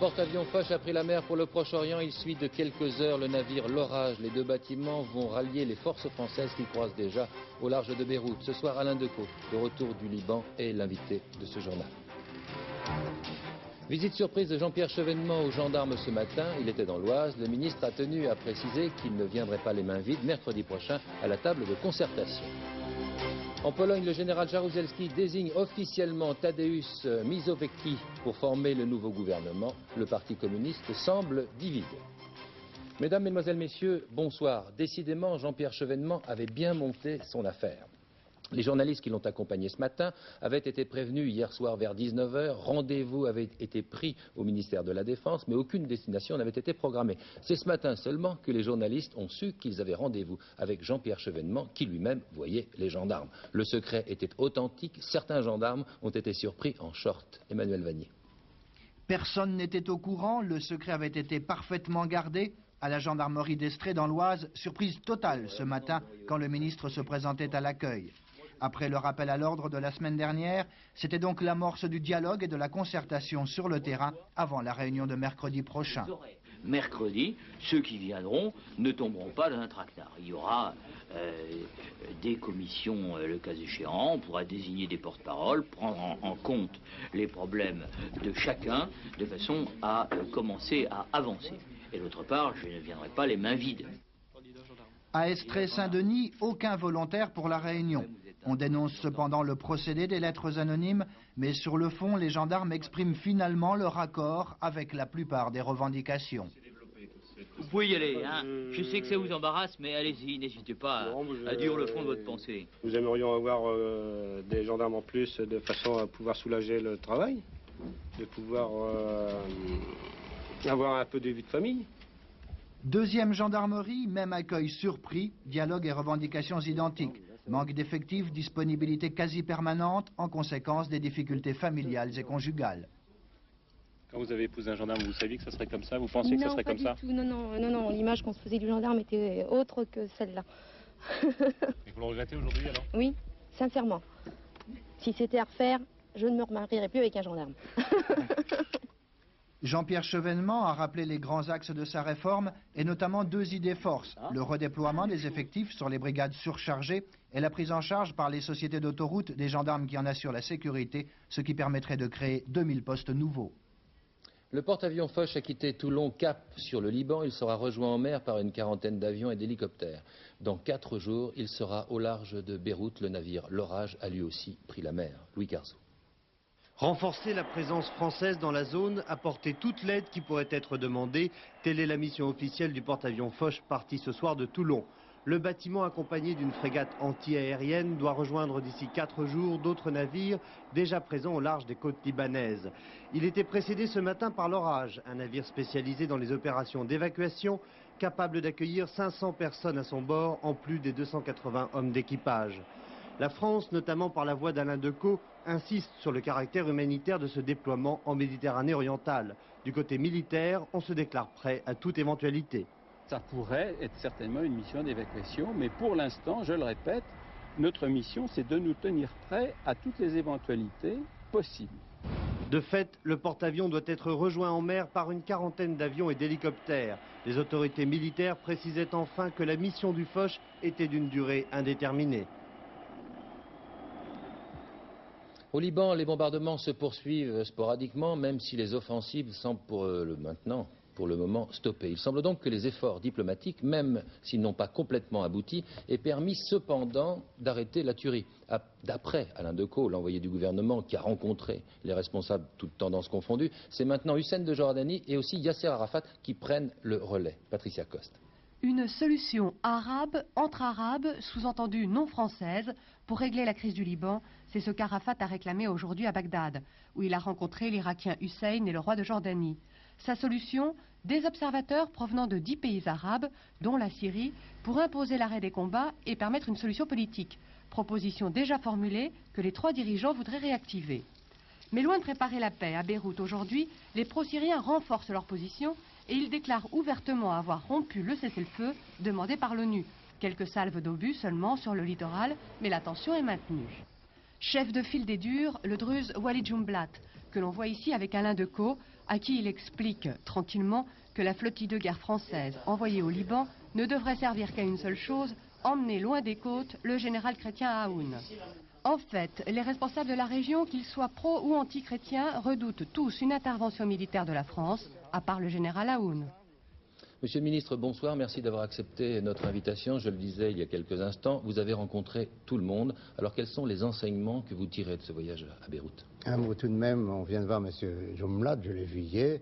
porte-avions Foch a pris la mer pour le Proche-Orient. Il suit de quelques heures le navire l'Orage. Les deux bâtiments vont rallier les forces françaises qui croisent déjà au large de Beyrouth. Ce soir, Alain Decaux, de retour du Liban, est l'invité de ce journal. Visite surprise de Jean-Pierre Chevènement aux gendarmes ce matin. Il était dans l'Oise. Le ministre a tenu à préciser qu'il ne viendrait pas les mains vides mercredi prochain à la table de concertation. En Pologne, le général Jaruzelski désigne officiellement Tadeusz Mazowiecki pour former le nouveau gouvernement. Le Parti communiste semble divisé. Mesdames, Mesdemoiselles, Messieurs, bonsoir. Décidément, Jean-Pierre Chevènement avait bien monté son affaire. Les journalistes qui l'ont accompagné ce matin avaient été prévenus hier soir vers 19h. Rendez-vous avait été pris au ministère de la Défense, mais aucune destination n'avait été programmée. C'est ce matin seulement que les journalistes ont su qu'ils avaient rendez-vous avec Jean-Pierre Chevènement, qui lui-même voyait les gendarmes. Le secret était authentique. Certains gendarmes ont été surpris en short. Emmanuel Vanier. Personne n'était au courant. Le secret avait été parfaitement gardé. À la gendarmerie d'Estrée dans l'Oise, surprise totale ce matin quand le ministre se présentait à l'accueil. Après le rappel à l'ordre de la semaine dernière, c'était donc l'amorce du dialogue et de la concertation sur le terrain avant la réunion de mercredi prochain. Mercredi, ceux qui viendront ne tomberont pas dans un traquenard. Il y aura des commissions, le cas échéant, on pourra désigner des porte-paroles, prendre en compte les problèmes de chacun, de façon à commencer à avancer. Et d'autre part, je ne viendrai pas les mains vides. À Estrée-Saint-Denis, aucun volontaire pour la réunion. On dénonce cependant le procédé des lettres anonymes, mais sur le fond, les gendarmes expriment finalement leur accord avec la plupart des revendications. Vous pouvez y aller, hein. Je sais que ça vous embarrasse, mais allez-y, n'hésitez pas à dire le fond de votre pensée. Nous aimerions avoir des gendarmes en plus de façon à pouvoir soulager le travail, de pouvoir avoir un peu de vie de famille. Deuxième gendarmerie, même accueil surpris, dialogue et revendications identiques. Manque d'effectifs, disponibilité quasi permanente, en conséquence des difficultés familiales et conjugales. Quand vous avez épousé un gendarme, vous saviez que ça serait comme ça? Vous pensiez que ça serait comme ça? Non, l'image qu'on se faisait du gendarme était autre que celle-là. Et vous le regrettez aujourd'hui alors? Oui, sincèrement. Si c'était à refaire, je ne me remarierais plus avec un gendarme. Jean-Pierre Chevènement a rappelé les grands axes de sa réforme et notamment deux idées forces, le redéploiement des effectifs sur les brigades surchargées et la prise en charge par les sociétés d'autoroutes des gendarmes qui en assurent la sécurité, ce qui permettrait de créer 2000 postes nouveaux. Le porte-avions Foch a quitté Toulon cap sur le Liban. Il sera rejoint en mer par une quarantaine d'avions et d'hélicoptères. Dans 4 jours, il sera au large de Beyrouth. Le navire l'Orage a lui aussi pris la mer. Louis Carzo. Renforcer la présence française dans la zone, apporter toute l'aide qui pourrait être demandée, telle est la mission officielle du porte-avions Foch parti ce soir de Toulon. Le bâtiment accompagné d'une frégate anti-aérienne doit rejoindre d'ici 4 jours d'autres navires déjà présents au large des côtes libanaises. Il était précédé ce matin par l'Orage, un navire spécialisé dans les opérations d'évacuation, capable d'accueillir 500 personnes à son bord en plus des 280 hommes d'équipage. La France, notamment par la voix d'Alain Decaux, insiste sur le caractère humanitaire de ce déploiement en Méditerranée orientale. Du côté militaire, on se déclare prêt à toute éventualité. Ça pourrait être certainement une mission d'évacuation, mais pour l'instant, je le répète, notre mission, c'est de nous tenir prêts à toutes les éventualités possibles. De fait, le porte-avions doit être rejoint en mer par une quarantaine d'avions et d'hélicoptères. Les autorités militaires précisaient enfin que la mission du Foch était d'une durée indéterminée. Au Liban, les bombardements se poursuivent sporadiquement, même si les offensives semblent pour le moment stoppées. Il semble donc que les efforts diplomatiques, même s'ils n'ont pas complètement abouti, aient permis cependant d'arrêter la tuerie. D'après Alain Decaux, l'envoyé du gouvernement qui a rencontré les responsables, toutes tendances confondues, c'est maintenant Hussein de Jordanie et aussi Yasser Arafat qui prennent le relais. Patricia Coste. Une solution arabe, entre arabes, sous-entendue non française, pour régler la crise du Liban, c'est ce qu'Arafat a réclamé aujourd'hui à Bagdad, où il a rencontré l'Irakien Hussein et le roi de Jordanie. Sa solution, des observateurs provenant de 10 pays arabes, dont la Syrie, pour imposer l'arrêt des combats et permettre une solution politique. Proposition déjà formulée que les 3 dirigeants voudraient réactiver. Mais loin de préparer la paix à Beyrouth aujourd'hui, les pro-syriens renforcent leur position et ils déclarent ouvertement avoir rompu le cessez-le-feu demandé par l'ONU. Quelques salves d'obus seulement sur le littoral, mais la tension est maintenue. Chef de file des durs, le druze Walid Jumblat, que l'on voit ici avec Alain Decaux, à qui il explique tranquillement que la flottille de guerre française envoyée au Liban ne devrait servir qu'à une seule chose, emmener loin des côtes le général chrétien Aoun. En fait, les responsables de la région, qu'ils soient pro ou anti-chrétiens, redoutent tous une intervention militaire de la France, à part le général Aoun. Monsieur le ministre, bonsoir. Merci d'avoir accepté notre invitation. Je le disais il y a quelques instants, vous avez rencontré tout le monde. Alors, quels sont les enseignements que vous tirez de ce voyage à Beyrouth? Un mot tout de même, on vient de voir M. Jumblatt, je l'ai vu hier.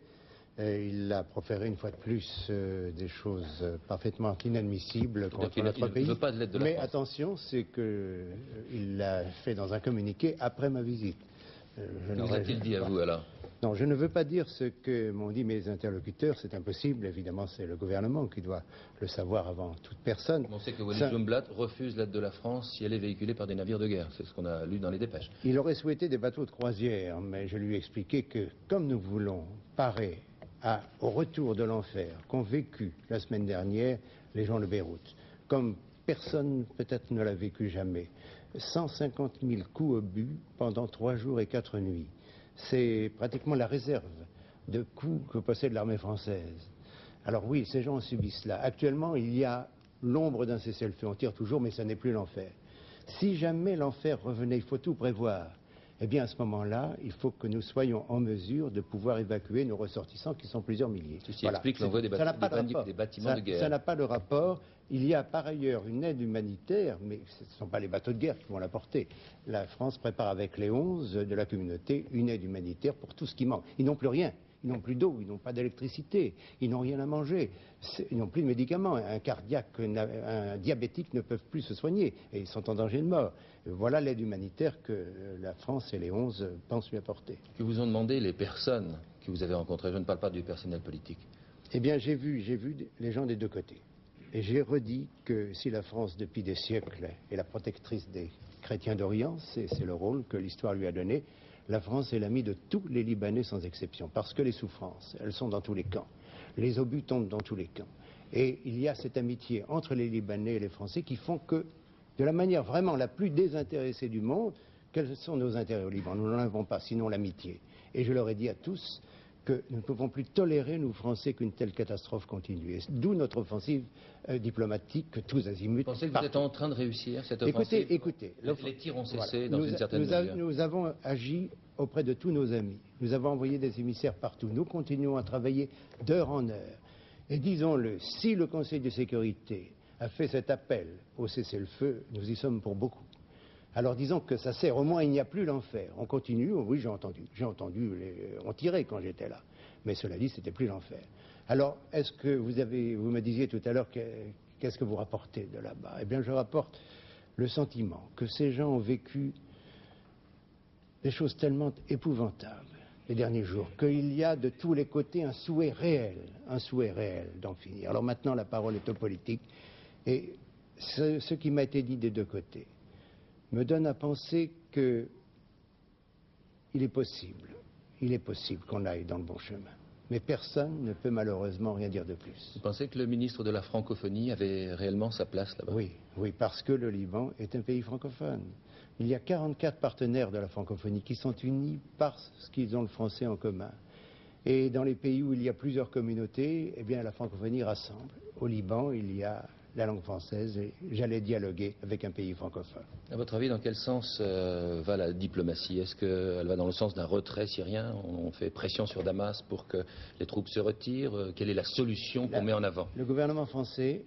Il a proféré une fois de plus des choses parfaitement inadmissibles contre notre pays. Il ne veut pas de l'aide de la France. Mais attention, c'est qu'il l'a fait dans un communiqué après ma visite. Que vous a-t-il dit à vous alors? Non, je ne veux pas dire ce que m'ont dit mes interlocuteurs, c'est impossible. Évidemment, c'est le gouvernement qui doit le savoir avant toute personne. On sait que Walid Jumblatt refuse l'aide de la France si elle est véhiculée par des navires de guerre. C'est ce qu'on a lu dans les dépêches. Il aurait souhaité des bateaux de croisière, mais je lui ai expliqué que, comme nous voulons parer au retour de l'enfer qu'ont vécu la semaine dernière les gens de Beyrouth, comme personne peut-être ne l'a vécu jamais, 150 000 coups obus pendant 3 jours et 4 nuits. C'est pratiquement la réserve de coups que possède l'armée française. Alors oui, ces gens subissent cela. Actuellement, il y a l'ombre d'un cessez-le-feu. On tire toujours, mais ce n'est plus l'enfer. Si jamais l'enfer revenait, il faut tout prévoir. Eh bien, à ce moment-là, il faut que nous soyons en mesure de pouvoir évacuer nos ressortissants, qui sont plusieurs milliers. Ceci explique l'envoi des bâtiments de guerre. Ça n'a pas de rapport. Il y a par ailleurs une aide humanitaire, mais ce ne sont pas les bateaux de guerre qui vont l'apporter. La France prépare avec les 11 de la communauté une aide humanitaire pour tout ce qui manque. Ils n'ont plus rien. Ils n'ont plus d'eau, ils n'ont pas d'électricité, ils n'ont rien à manger, ils n'ont plus de médicaments. Un cardiaque, un diabétique ne peuvent plus se soigner et ils sont en danger de mort. Voilà l'aide humanitaire que la France et les 11 pensent lui apporter. Que vous ont demandé les personnes que vous avez rencontrées? Je ne parle pas du personnel politique. Eh bien, j'ai vu les gens des deux côtés. Et j'ai redit que si la France, depuis des siècles, est la protectrice des chrétiens d'Orient, c'est le rôle que l'histoire lui a donné, la France est l'amie de tous les Libanais sans exception, parce que les souffrances, elles sont dans tous les camps. Les obus tombent dans tous les camps. Et il y a cette amitié entre les Libanais et les Français qui font que, de la manière vraiment la plus désintéressée du monde, quels sont nos intérêts au Liban? Nous n'en avons pas, sinon l'amitié. Et je leur ai dit à tous que nous ne pouvons plus tolérer, nous Français, qu'une telle catastrophe continue. D'où notre offensive diplomatique, tous azimuts. Vous pensez que vous êtes en train de réussir cette offensive? Écoutez. Les tirs ont cessé dans une certaine mesure. Nous avons agi auprès de tous nos amis. Nous avons envoyé des émissaires partout. Nous continuons à travailler d'heure en heure. Et disons-le, si le Conseil de sécurité a fait cet appel au cessez-le-feu, nous y sommes pour beaucoup. Alors disons que ça sert, au moins il n'y a plus l'enfer. On continue, oui j'ai entendu, on tirait quand j'étais là. Mais cela dit, c'était plus l'enfer. Alors, est-ce que vous me disiez tout à l'heure, qu'est-ce que vous rapportez de là-bas? Eh bien, je rapporte le sentiment que ces gens ont vécu des choses tellement épouvantables les derniers jours, qu'il y a de tous les côtés un souhait réel d'en finir. Alors maintenant, la parole est aux politiques, et ce qui m'a été dit des deux côtés me donne à penser qu'il est possible qu'on aille dans le bon chemin. Mais personne ne peut malheureusement rien dire de plus. Vous pensez que le ministre de la francophonie avait réellement sa place là-bas? Oui, parce que le Liban est un pays francophone. Il y a 44 partenaires de la francophonie qui sont unis parce qu'ils ont le français en commun. Et dans les pays où il y a plusieurs communautés, eh bien la francophonie rassemble. Au Liban, il y a la langue française et j'allais dialoguer avec un pays francophone. À votre avis, dans quel sens va la diplomatie? Est-ce qu'elle va dans le sens d'un retrait syrien? On fait pression sur Damas pour que les troupes se retirent. Quelle est la solution qu'on met en avant? Le gouvernement français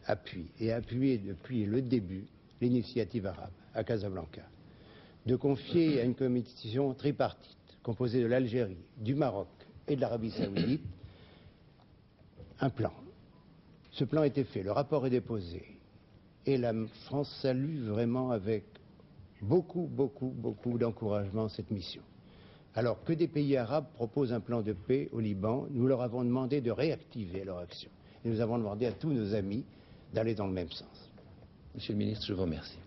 appuie et a appuyé depuis le début l'initiative arabe à Casablanca de confier à une commission tripartite composée de l'Algérie, du Maroc et de l'Arabie saoudite un plan. Ce plan a été fait, le rapport est déposé et la France salue vraiment avec beaucoup d'encouragement cette mission. Alors que des pays arabes proposent un plan de paix au Liban, nous leur avons demandé de réactiver leur action. Et nous avons demandé à tous nos amis d'aller dans le même sens. Monsieur le ministre, je vous remercie.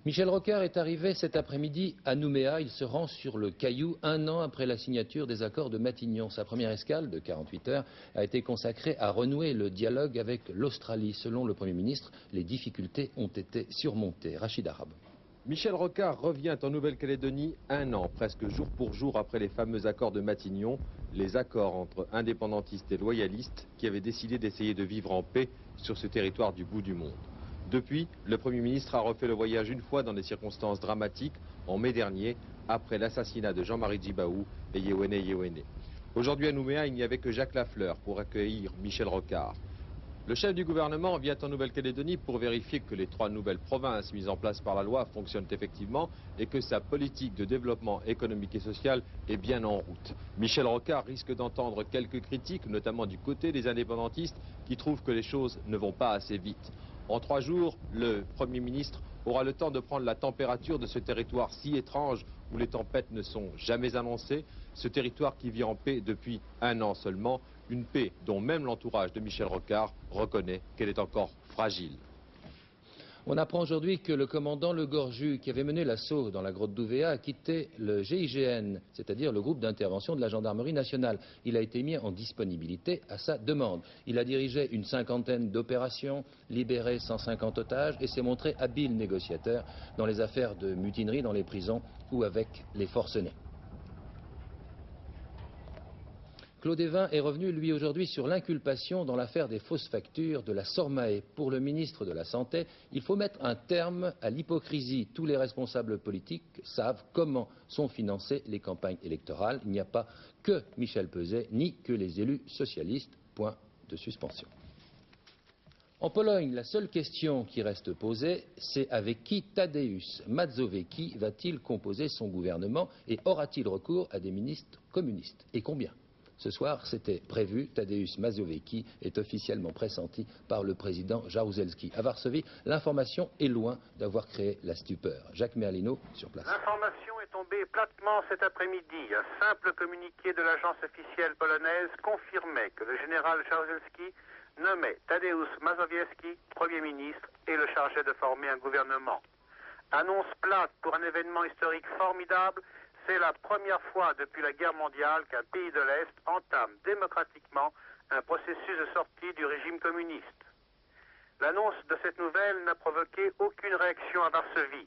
Michel Rocard est arrivé cet après-midi à Nouméa. Il se rend sur le Caillou 1 an après la signature des accords de Matignon. Sa première escale de 48 heures a été consacrée à renouer le dialogue avec l'Australie. Selon le Premier ministre, les difficultés ont été surmontées. Rachid Arab. Michel Rocard revient en Nouvelle-Calédonie un an, presque jour pour jour après les fameux accords de Matignon, les accords entre indépendantistes et loyalistes qui avaient décidé d'essayer de vivre en paix sur ce territoire du bout du monde. Depuis, le Premier ministre a refait le voyage une fois dans des circonstances dramatiques, en mai dernier, après l'assassinat de Jean-Marie Djibaou et Yewene Yewene. Aujourd'hui à Nouméa, il n'y avait que Jacques Lafleur pour accueillir Michel Rocard. Le chef du gouvernement vient en Nouvelle-Calédonie pour vérifier que les 3 nouvelles provinces mises en place par la loi fonctionnent effectivement et que sa politique de développement économique et social est bien en route. Michel Rocard risque d'entendre quelques critiques, notamment du côté des indépendantistes qui trouvent que les choses ne vont pas assez vite. En 3 jours, le Premier ministre aura le temps de prendre la température de ce territoire si étrange où les tempêtes ne sont jamais annoncées, ce territoire qui vit en paix depuis un an seulement, une paix dont même l'entourage de Michel Rocard reconnaît qu'elle est encore fragile. On apprend aujourd'hui que le commandant Le Gorju, qui avait mené l'assaut dans la grotte d'Ouvéa, a quitté le GIGN, c'est-à-dire le groupe d'intervention de la gendarmerie nationale. Il a été mis en disponibilité à sa demande. Il a dirigé une 50aine d'opérations, libéré 150 otages et s'est montré habile négociateur dans les affaires de mutinerie dans les prisons ou avec les forcenés. Claude Évin est revenu, lui, aujourd'hui sur l'inculpation dans l'affaire des fausses factures de la Sormae. Pour le ministre de la Santé, il faut mettre un terme à l'hypocrisie. Tous les responsables politiques savent comment sont financées les campagnes électorales. Il n'y a pas que Michel Peuzet, ni que les élus socialistes. Point de suspension. En Pologne, la seule question qui reste posée, c'est avec qui Tadeusz Mazowiecki va-t-il composer son gouvernement et aura-t-il recours à des ministres communistes? Et combien? Ce soir, c'était prévu. Tadeusz Mazowiecki est officiellement pressenti par le président Jaruzelski. À Varsovie, l'information est loin d'avoir créé la stupeur. Jacques Merlino, sur place. L'information est tombée platement cet après-midi. Un simple communiqué de l'agence officielle polonaise confirmait que le général Jaruzelski nommait Tadeusz Mazowiecki Premier ministre et le chargeait de former un gouvernement. Annonce plate pour un événement historique formidable. C'est la première fois depuis la guerre mondiale qu'un pays de l'Est entame démocratiquement un processus de sortie du régime communiste. L'annonce de cette nouvelle n'a provoqué aucune réaction à Varsovie.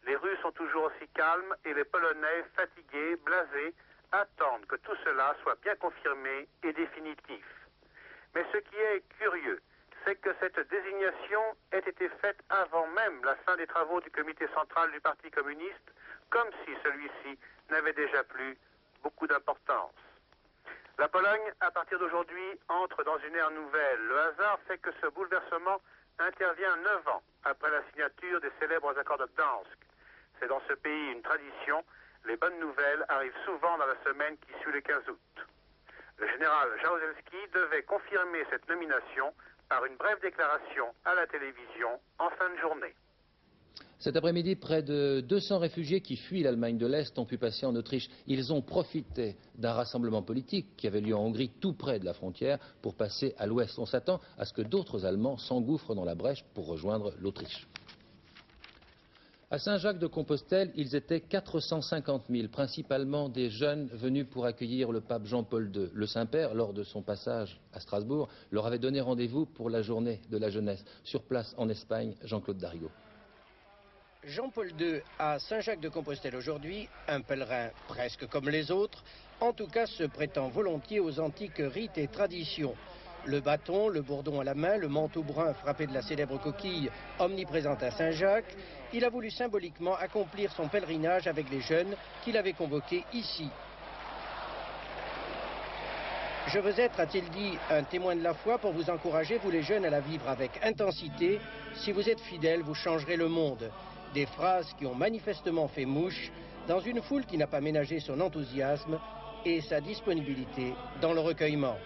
Les rues sont toujours aussi calmes et les Polonais, fatigués, blasés, attendent que tout cela soit bien confirmé et définitif. Mais ce qui est curieux, c'est que cette désignation ait été faite avant même la fin des travaux du comité central du Parti communiste, comme si celui-ci n'avait déjà plus beaucoup d'importance. La Pologne, à partir d'aujourd'hui, entre dans une ère nouvelle. Le hasard fait que ce bouleversement intervient 9 ans après la signature des célèbres accords de Gdansk. C'est dans ce pays une tradition. Les bonnes nouvelles arrivent souvent dans la semaine qui suit le 15 août. Le général Jaruzelski devait confirmer cette nomination par une brève déclaration à la télévision en fin de journée. Cet après-midi, près de 200 réfugiés qui fuient l'Allemagne de l'Est ont pu passer en Autriche. Ils ont profité d'un rassemblement politique qui avait lieu en Hongrie, tout près de la frontière, pour passer à l'Ouest. On s'attend à ce que d'autres Allemands s'engouffrent dans la brèche pour rejoindre l'Autriche. À Saint-Jacques-de-Compostelle, ils étaient 450 000, principalement des jeunes venus pour accueillir le pape Jean-Paul II. Le Saint-Père, lors de son passage à Strasbourg, leur avait donné rendez-vous pour la journée de la jeunesse. Sur place, en Espagne, Jean-Claude Darigo. Jean-Paul II à Saint-Jacques-de-Compostelle aujourd'hui, un pèlerin presque comme les autres, en tout cas se prétend volontiers aux antiques rites et traditions. Le bâton, le bourdon à la main, le manteau brun frappé de la célèbre coquille omniprésente à Saint-Jacques, il a voulu symboliquement accomplir son pèlerinage avec les jeunes qu'il avait convoqués ici. Je veux être, a-t-il dit, un témoin de la foi pour vous encourager, vous les jeunes, à la vivre avec intensité. Si vous êtes fidèles, vous changerez le monde. Des phrases qui ont manifestement fait mouche dans une foule qui n'a pas ménagé son enthousiasme et sa disponibilité dans le recueillement.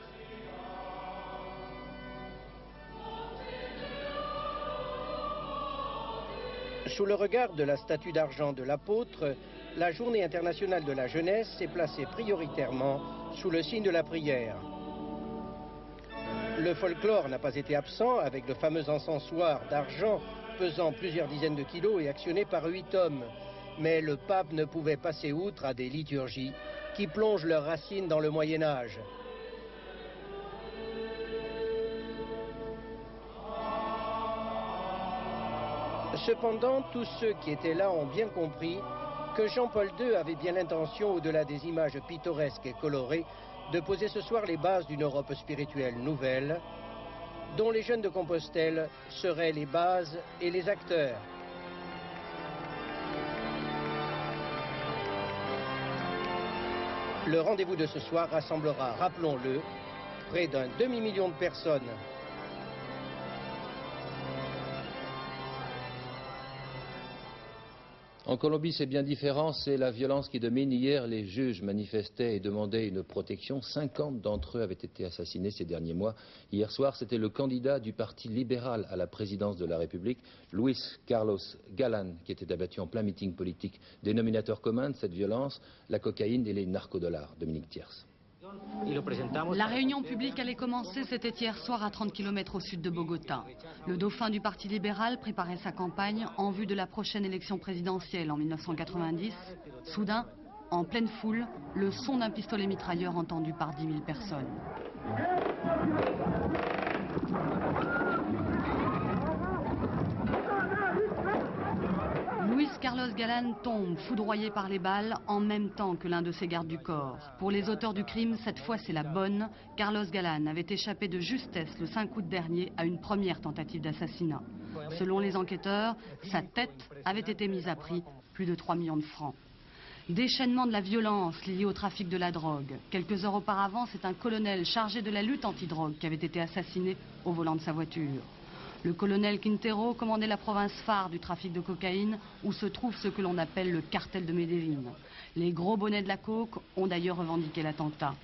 Sous le regard de la statue d'argent de l'apôtre, la Journée internationale de la jeunesse s'est placée prioritairement sous le signe de la prière. Le folklore n'a pas été absent avec le fameux encensoir d'argent pesant plusieurs dizaines de kilos et actionné par 8 hommes. Mais le pape ne pouvait passer outre à des liturgies qui plongent leurs racines dans le Moyen-Âge. Cependant, tous ceux qui étaient là ont bien compris que Jean-Paul II avait bien l'intention, au-delà des images pittoresques et colorées, de poser ce soir les bases d'une Europe spirituelle nouvelle, dont les jeunes de Compostelle seraient les bases et les acteurs. Le rendez-vous de ce soir rassemblera, rappelons-le, près d'un demi-million de personnes. En Colombie, c'est bien différent, c'est la violence qui domine. Hier, les juges manifestaient et demandaient une protection. 50 d'entre eux avaient été assassinés ces derniers mois. Hier soir, c'était le candidat du Parti libéral à la présidence de la République, Luis Carlos Galán, qui était abattu en plein meeting politique. Dénominateur commun de cette violence, la cocaïne et les narcodollars. Dominique Thiers. La réunion publique allait commencer, c'était hier soir à 30 km au sud de Bogota. Le dauphin du Parti libéral préparait sa campagne en vue de la prochaine élection présidentielle en 1990. Soudain, en pleine foule, le son d'un pistolet mitrailleur entendu par 10 000 personnes. Luis Carlos Galán tombe, foudroyé par les balles, en même temps que l'un de ses gardes du corps. Pour les auteurs du crime, cette fois c'est la bonne. Carlos Galán avait échappé de justesse le 5 août dernier à une première tentative d'assassinat. Selon les enquêteurs, sa tête avait été mise à prix, plus de 3 millions de francs. Déchaînement de la violence liée au trafic de la drogue. Quelques heures auparavant, c'est un colonel chargé de la lutte antidrogue qui avait été assassiné au volant de sa voiture. Le colonel Quintero commandait la province phare du trafic de cocaïne où se trouve ce que l'on appelle le cartel de Medellín. Les gros bonnets de la coke ont d'ailleurs revendiqué l'attentat.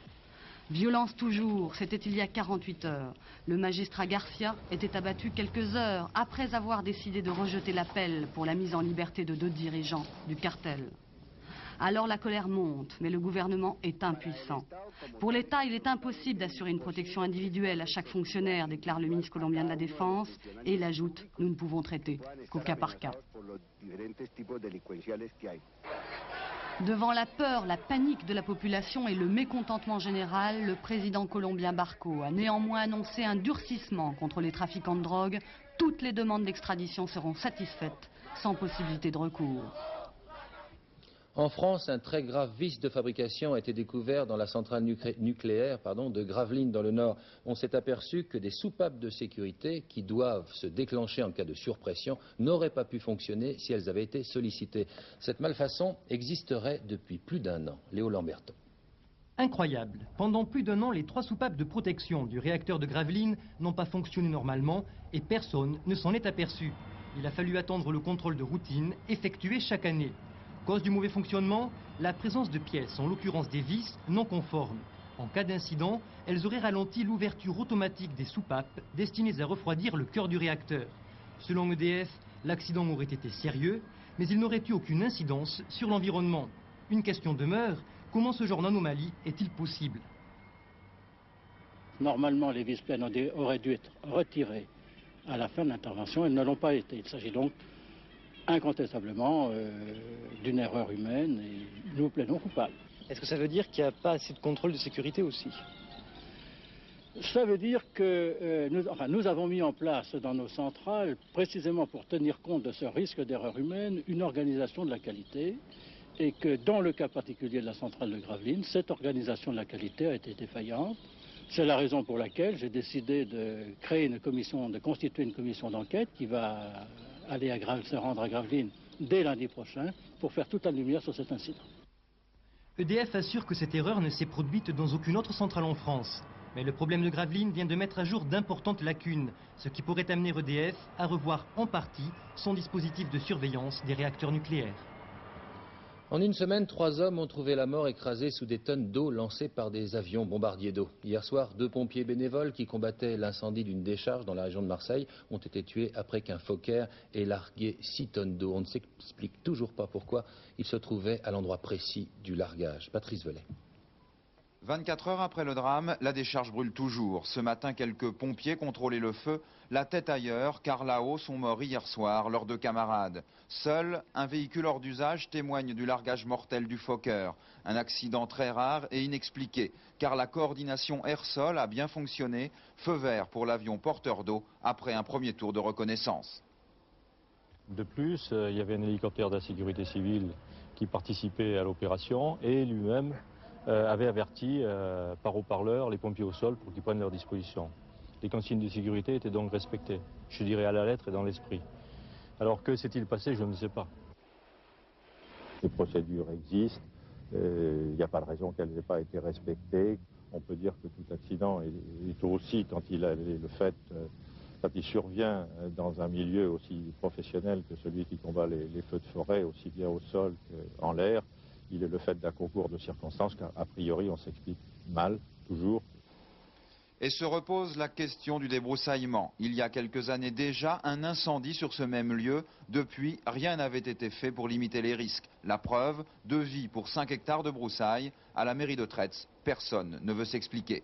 Violence toujours, c'était il y a 48 heures. Le magistrat Garcia était abattu quelques heures après avoir décidé de rejeter l'appel pour la mise en liberté de 2 dirigeants du cartel. Alors la colère monte, mais le gouvernement est impuissant. Pour l'État, il est impossible d'assurer une protection individuelle à chaque fonctionnaire, déclare le ministre colombien de la Défense, et il ajoute, nous ne pouvons traiter qu'au cas par cas. Devant la peur, la panique de la population et le mécontentement général, le président colombien Barco a néanmoins annoncé un durcissement contre les trafiquants de drogue. Toutes les demandes d'extradition seront satisfaites, sans possibilité de recours. En France, un très grave vice de fabrication a été découvert dans la centrale nucléaire de Gravelines dans le Nord. On s'est aperçu que des soupapes de sécurité qui doivent se déclencher en cas de surpression n'auraient pas pu fonctionner si elles avaient été sollicitées. Cette malfaçon existerait depuis plus d'1 an. Léo Lamberton. Incroyable. Pendant plus d'1 an, les 3 soupapes de protection du réacteur de Gravelines n'ont pas fonctionné normalement et personne ne s'en est aperçu. Il a fallu attendre le contrôle de routine effectué chaque année. Cause du mauvais fonctionnement, la présence de pièces, en l'occurrence des vis, non conformes. En cas d'incident, elles auraient ralenti l'ouverture automatique des soupapes destinées à refroidir le cœur du réacteur. Selon EDF, l'accident aurait été sérieux, mais il n'aurait eu aucune incidence sur l'environnement. Une question demeure, comment ce genre d'anomalie est-il possible? Normalement, les vis pleines auraient dû être retirées à la fin de l'intervention, elles ne l'ont pas été. Il s'agit donc incontestablement d'une erreur humaine et nous plaidons coupables. Est-ce que ça veut dire qu'il n'y a pas assez de contrôle de sécurité aussi? Ça veut dire que nous avons mis en place dans nos centrales, précisément pour tenir compte de ce risque d'erreur humaine, une organisation de la qualité et que dans le cas particulier de la centrale de Gravelines, cette organisation de la qualité a été défaillante. C'est la raison pour laquelle j'ai décidé de constituer une commission d'enquête qui va aller se rendre à Gravelines dès lundi prochain pour faire toute la lumière sur cet incident. EDF assure que cette erreur ne s'est produite dans aucune autre centrale en France. Mais le problème de Gravelines vient de mettre à jour d'importantes lacunes, ce qui pourrait amener EDF à revoir en partie son dispositif de surveillance des réacteurs nucléaires. En une semaine, 3 hommes ont trouvé la mort écrasés sous des tonnes d'eau lancées par des avions bombardiers d'eau. Hier soir, 2 pompiers bénévoles qui combattaient l'incendie d'une décharge dans la région de Marseille ont été tués après qu'un Fokker ait largué 6 tonnes d'eau. On ne s'explique toujours pas pourquoi il se trouvait à l'endroit précis du largage. Patrice Velay. 24 heures après le drame, la décharge brûle toujours. Ce matin, quelques pompiers contrôlaient le feu, la tête ailleurs, car là-haut sont morts hier soir leurs 2 camarades. Seul, un véhicule hors d'usage témoigne du largage mortel du Fokker. Un accident très rare et inexpliqué, car la coordination air-sol a bien fonctionné. Feu vert pour l'avion porteur d'eau après un premier tour de reconnaissance. De plus, il y avait un hélicoptère de la sécurité civile qui participait à l'opération et lui-même avait averti par haut-parleur les pompiers au sol pour qu'ils prennent leurs dispositions. Les consignes de sécurité étaient donc respectées, je dirais à la lettre et dans l'esprit. Alors que s'est-il passé, je ne sais pas. Les procédures existent, il n'y a pas de raison qu'elles n'aient pas été respectées. On peut dire que tout accident est aussi, quand il survient dans un milieu aussi professionnel que celui qui combat les feux de forêt, aussi bien au sol qu'en l'air, il est le fait d'un concours de circonstances qu'a priori on s'explique mal, toujours. Et se repose la question du débroussaillement. Il y a quelques années déjà, un incendie sur ce même lieu. Depuis, rien n'avait été fait pour limiter les risques. La preuve, devis pour 5 hectares de broussailles. À la mairie de Tretz, personne ne veut s'expliquer.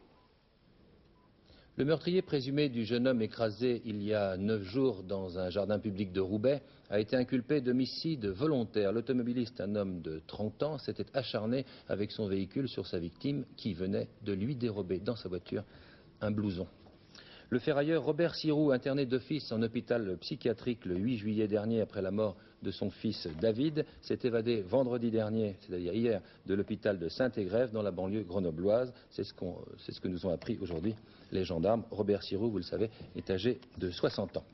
Le meurtrier présumé du jeune homme écrasé il y a 9 jours dans un jardin public de Roubaix a été inculpé d'homicide volontaire. L'automobiliste, un homme de 30 ans, s'était acharné avec son véhicule sur sa victime qui venait de lui dérober dans sa voiture un blouson. Le ferrailleur Robert Siroux, interné d'office en hôpital psychiatrique le 8 juillet dernier après la mort de son fils David, s'est évadé vendredi dernier, c'est-à-dire hier, de l'hôpital de Saint-Égrève dans la banlieue grenobloise. C'est ce que nous ont appris aujourd'hui les gendarmes. Robert Siroux, vous le savez, est âgé de 60 ans.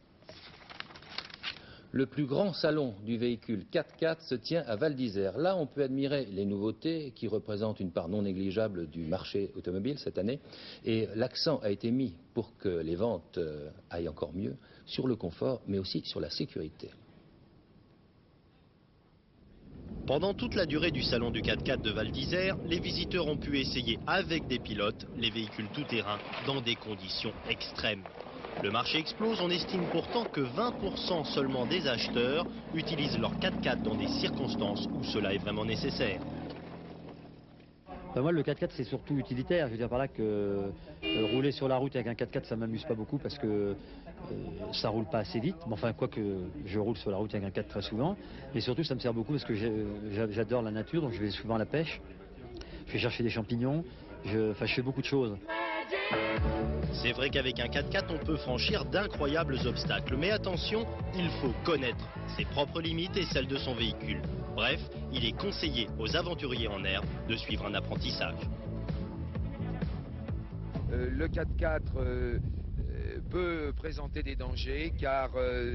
Le plus grand salon du véhicule 4x4 se tient à Val d'Isère. Là, on peut admirer les nouveautés qui représentent une part non négligeable du marché automobile cette année. Et l'accent a été mis pour que les ventes aillent encore mieux sur le confort, mais aussi sur la sécurité. Pendant toute la durée du salon du 4x4 de Val d'Isère, les visiteurs ont pu essayer avec des pilotes les véhicules tout-terrain dans des conditions extrêmes. Le marché explose, on estime pourtant que 20% seulement des acheteurs utilisent leur 4x4 dans des circonstances où cela est vraiment nécessaire. Ben moi, le 4x4, c'est surtout utilitaire. Je veux dire par là que rouler sur la route avec un 4x4, ça m'amuse pas beaucoup parce que ça roule pas assez vite. Mais enfin, quoique je roule sur la route avec un 4 très souvent. Et surtout, ça me sert beaucoup parce que j'adore la nature, donc je vais souvent à la pêche. Je vais chercher des champignons. Je fais beaucoup de choses. C'est vrai qu'avec un 4x4, on peut franchir d'incroyables obstacles. Mais attention, il faut connaître ses propres limites et celles de son véhicule. Bref, il est conseillé aux aventuriers en herbe de suivre un apprentissage. Le 4x4 peut présenter des dangers car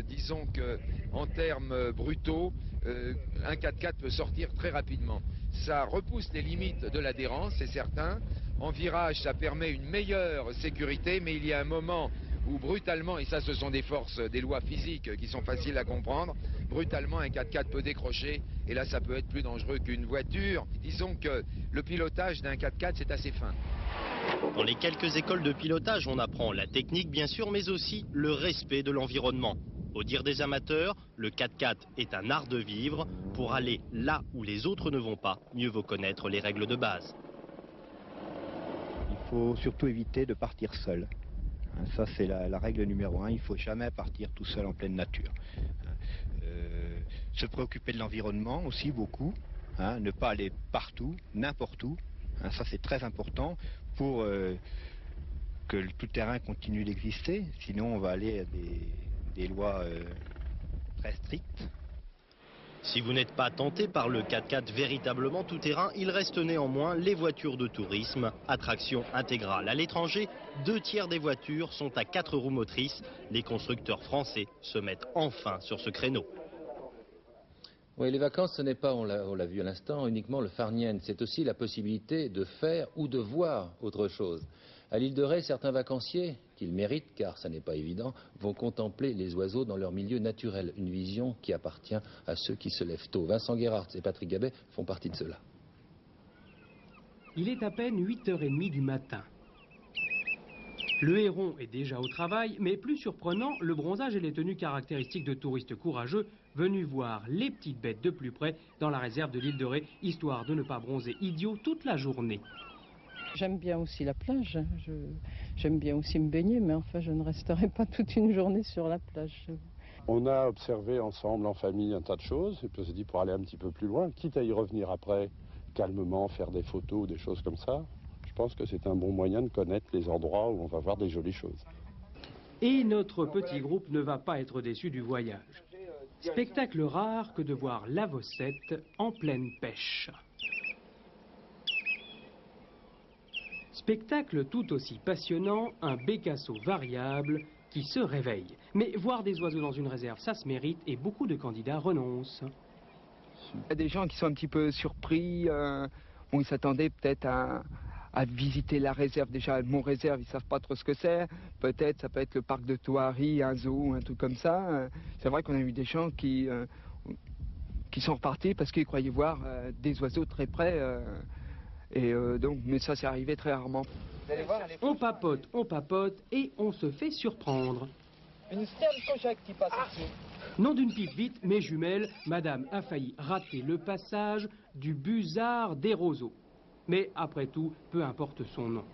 disons qu'en termes brutaux, un 4x4 peut sortir très rapidement. Ça repousse les limites de l'adhérence, c'est certain. En virage, ça permet une meilleure sécurité, mais il y a un moment où brutalement, et ça ce sont des forces, des lois physiques qui sont faciles à comprendre, brutalement un 4x4 peut décrocher, et là ça peut être plus dangereux qu'une voiture. Disons que le pilotage d'un 4x4 c'est assez fin. Dans les quelques écoles de pilotage, on apprend la technique bien sûr, mais aussi le respect de l'environnement. Au dire des amateurs, le 4x4 est un art de vivre. Pour aller là où les autres ne vont pas, mieux vaut connaître les règles de base. Il faut surtout éviter de partir seul. Ça, c'est la règle numéro 1. Il ne faut jamais partir tout seul en pleine nature. Se préoccuper de l'environnement aussi beaucoup. Ne pas aller partout, n'importe où. Ça, c'est très important pour que le tout-terrain continue d'exister. Sinon, on va aller à des lois très strictes. Si vous n'êtes pas tenté par le 4x4 véritablement tout-terrain, il reste néanmoins les voitures de tourisme, attraction intégrale. À l'étranger, 2/3 des voitures sont à 4 roues motrices. Les constructeurs français se mettent enfin sur ce créneau. Oui, les vacances, ce n'est pas, on l'a vu à l'instant, uniquement le farniente. C'est aussi la possibilité de faire ou de voir autre chose. À l'île de Ré, certains vacanciers, qu'ils méritent, car ça n'est pas évident, vont contempler les oiseaux dans leur milieu naturel. Une vision qui appartient à ceux qui se lèvent tôt. Vincent Guérard et Patrick Gabet font partie de cela. Il est à peine 8h30 du matin. Le héron est déjà au travail, mais plus surprenant, le bronzage et les tenues caractéristiques de touristes courageux venus voir les petites bêtes de plus près dans la réserve de l'île de Ré, histoire de ne pas bronzer idiot toute la journée. J'aime bien aussi la plage, j'aime bien aussi me baigner, mais enfin je ne resterai pas toute une journée sur la plage. On a observé ensemble, en famille, un tas de choses, et puis on s'est dit pour aller un petit peu plus loin, quitte à y revenir après, calmement, faire des photos ou des choses comme ça, je pense que c'est un bon moyen de connaître les endroits où on va voir des jolies choses. Et notre petit groupe ne va pas être déçu du voyage. Spectacle rare que de voir l'avocette en pleine pêche. Spectacle tout aussi passionnant, un bécasseau variable qui se réveille. Mais voir des oiseaux dans une réserve, ça se mérite et beaucoup de candidats renoncent. Il y a des gens qui sont un petit peu surpris, ils s'attendaient peut-être à visiter la réserve. Déjà, mon réserve, ils ne savent pas trop ce que c'est. Peut-être, ça peut être le parc de Thoiry, un zoo, un truc comme ça. C'est vrai qu'on a eu des gens qui sont repartis parce qu'ils croyaient voir des oiseaux très près. Mais ça, c'est arrivé très rarement. On papote et on se fait surprendre. Une sterne cojac qui passe ici. Nom d'une pipe vite, mes jumelles, madame a failli rater le passage du busard des roseaux. Mais après tout, peu importe son nom.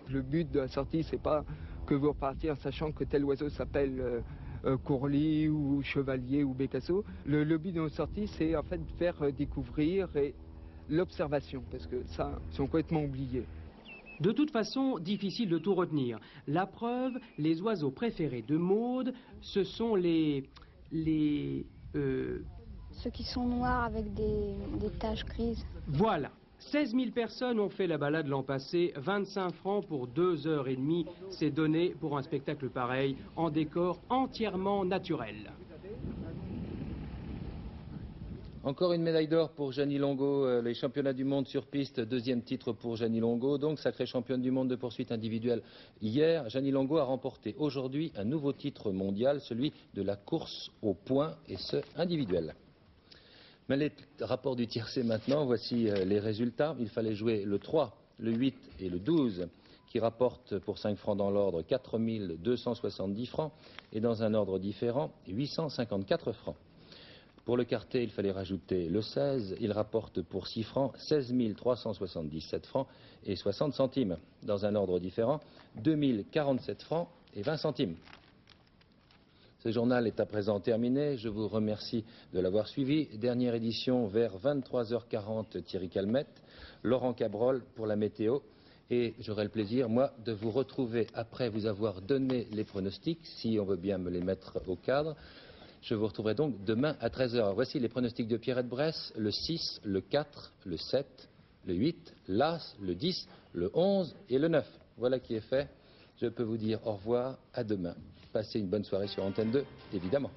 Le but de la sortie, c'est pas que vous repartiez en sachant que tel oiseau s'appelle courlis ou chevalier ou bécasseau. Le but de nos sorties, c'est en fait de faire découvrir l'observation, parce que ça, ils sont complètement oubliés. De toute façon, difficile de tout retenir. La preuve, les oiseaux préférés de Maude, ce sont ceux qui sont noirs avec des taches grises. Voilà. 16 000 personnes ont fait la balade l'an passé, 25 francs pour 2h30, c'est donné pour un spectacle pareil, en décor entièrement naturel. Encore une médaille d'or pour Jeannie Longo, les championnats du monde sur piste, deuxième titre pour Jeannie Longo, donc sacrée championne du monde de poursuite individuelle hier. Jeannie Longo a remporté aujourd'hui un nouveau titre mondial, celui de la course au point, et ce individuel. Mais les rapports du tiercé maintenant, voici les résultats. Il fallait jouer le 3, le 8 et le 12, qui rapportent pour 5 francs dans l'ordre 4 270 francs, et dans un ordre différent 854 francs. Pour le quartet, il fallait rajouter le 16, il rapporte pour 6 francs 16 377 francs et 60 centimes. Dans un ordre différent, 2047 francs et 20 centimes. Ce journal est à présent terminé, je vous remercie de l'avoir suivi. Dernière édition vers 23h40, Thierry Calmette, Laurent Cabrol pour la météo. Et j'aurai le plaisir, moi, de vous retrouver après vous avoir donné les pronostics, si on veut bien me les mettre au cadre. Je vous retrouverai donc demain à 13h. Voici les pronostics de Pierrette Bresse, le 6, le 4, le 7, le 8, l'As, le 10, le 11 et le 9. Voilà qui est fait. Je peux vous dire au revoir, à demain. Passez une bonne soirée sur Antenne 2, évidemment.